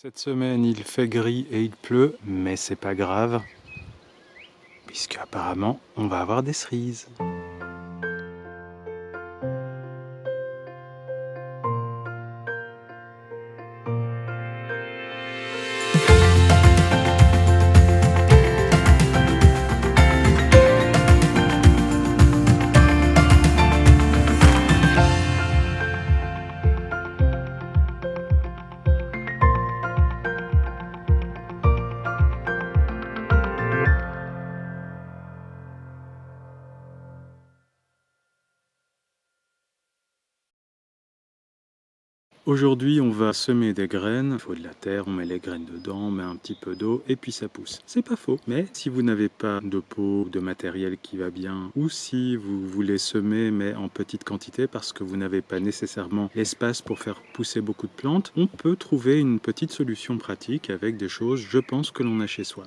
Cette semaine il fait gris et il pleut, mais c'est pas grave, puisque apparemment on va avoir des cerises. Aujourd'hui on va semer des graines, il faut de la terre, on met les graines dedans, on met un petit peu d'eau et puis ça pousse. C'est pas faux, mais si vous n'avez pas de pot, de matériel qui va bien, ou si vous voulez semer mais en petite quantité parce que vous n'avez pas nécessairement l'espace pour faire pousser beaucoup de plantes, on peut trouver une petite solution pratique avec des choses, je pense, que l'on a chez soi.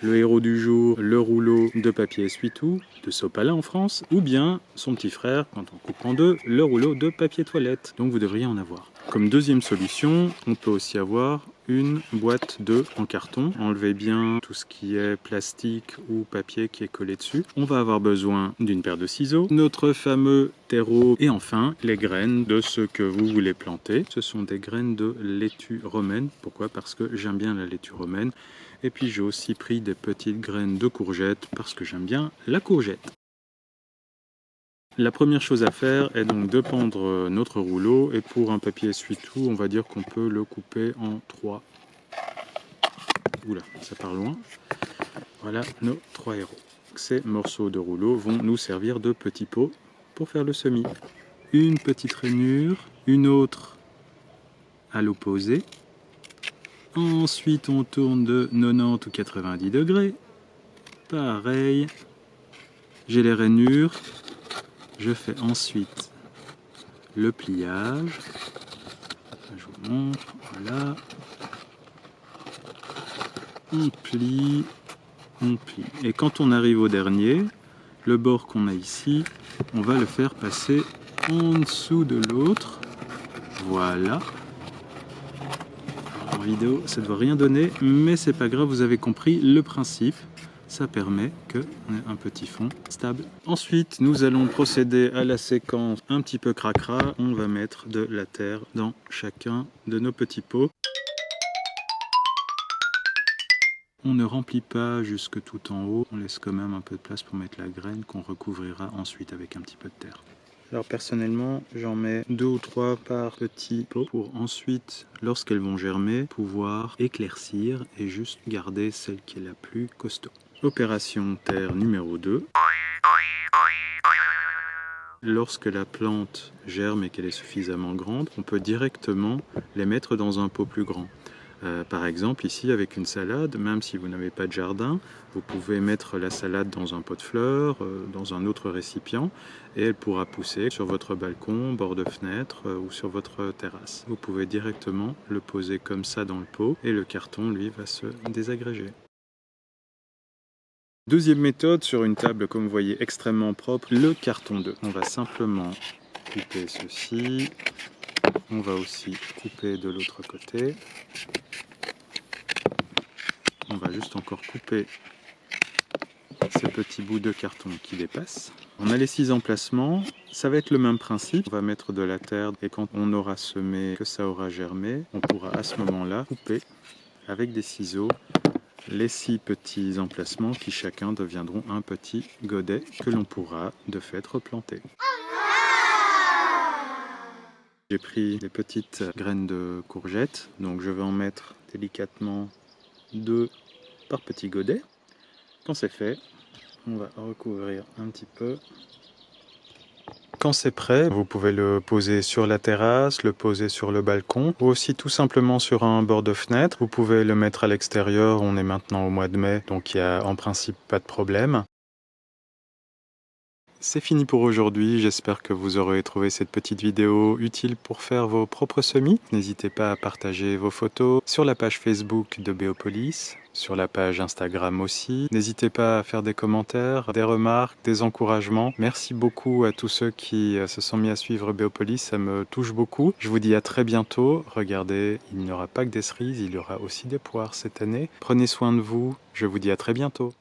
Le héros du jour, le rouleau de papier essuie-tout, de sopalin en France, ou bien son petit frère, quand on coupe en deux, le rouleau de papier toilette. Donc vous devriez en avoir. Comme deuxième solution, on peut aussi avoir une boîte d'œufs en carton. Enlevez bien tout ce qui est plastique ou papier qui est collé dessus. On va avoir besoin d'une paire de ciseaux, notre fameux terreau et enfin les graines de ce que vous voulez planter. Ce sont des graines de laitue romaine. Pourquoi? Parce que j'aime bien la laitue romaine. Et puis j'ai aussi pris des petites graines de courgettes parce que j'aime bien la courgette. La première chose à faire est donc de pendre notre rouleau et pour un papier essuie-tout, on va dire qu'on peut le couper en 3. Oula, ça part loin. Voilà nos 3 héros. Ces morceaux de rouleau vont nous servir de petits pots pour faire le semis. Une petite rainure, une autre à l'opposé. Ensuite, on tourne de 90 ou 90 degrés. Pareil. J'ai les rainures. Je fais ensuite le pliage. Je vous montre. Voilà. On plie. On plie. Et quand on arrive au dernier, le bord qu'on a ici, on va le faire passer en dessous de l'autre. Voilà. En vidéo, ça ne doit rien donner, mais c'est pas grave, vous avez compris le principe. Ça permet qu'on ait un petit fond stable. Ensuite, nous allons procéder à la séquence un petit peu cracra. On va mettre de la terre dans chacun de nos petits pots. On ne remplit pas jusque tout en haut. On laisse quand même un peu de place pour mettre la graine qu'on recouvrira ensuite avec un petit peu de terre. Alors personnellement, j'en mets 2 ou 3 par petit pot pour ensuite, lorsqu'elles vont germer, pouvoir éclaircir et juste garder celle qui est la plus costaud. Opération terre numéro 2. Lorsque la plante germe et qu'elle est suffisamment grande, on peut directement les mettre dans un pot plus grand. Par exemple ici avec une salade, même si vous n'avez pas de jardin, vous pouvez mettre la salade dans un pot de fleurs, dans un autre récipient et elle pourra pousser sur votre balcon, bord de fenêtre ou sur votre terrasse. Vous pouvez directement le poser comme ça dans le pot et le carton lui va se désagréger. Deuxième méthode, sur une table comme vous voyez extrêmement propre, le carton d'œuf. On va simplement couper ceci. On va aussi couper de l'autre côté. On va juste encore couper ces petits bouts de carton qui dépassent. On a les 6 emplacements. Ça va être le même principe. On va mettre de la terre et quand on aura semé, que ça aura germé, on pourra à ce moment-là couper avec des ciseaux les 6 petits emplacements qui chacun deviendront un petit godet que l'on pourra de fait replanter. J'ai pris des petites graines de courgettes, donc je vais en mettre délicatement 2 par petit godet. Quand c'est fait, on va recouvrir un petit peu. Quand c'est prêt, vous pouvez le poser sur la terrasse, le poser sur le balcon ou aussi tout simplement sur un bord de fenêtre. Vous pouvez le mettre à l'extérieur, on est maintenant au mois de mai, donc il n'y a en principe pas de problème. C'est fini pour aujourd'hui, j'espère que vous aurez trouvé cette petite vidéo utile pour faire vos propres semis. N'hésitez pas à partager vos photos sur la page Facebook de Beopolis, sur la page Instagram aussi. N'hésitez pas à faire des commentaires, des remarques, des encouragements. Merci beaucoup à tous ceux qui se sont mis à suivre Beopolis, ça me touche beaucoup. Je vous dis à très bientôt. Regardez, il n'y aura pas que des cerises, il y aura aussi des poires cette année. Prenez soin de vous, je vous dis à très bientôt.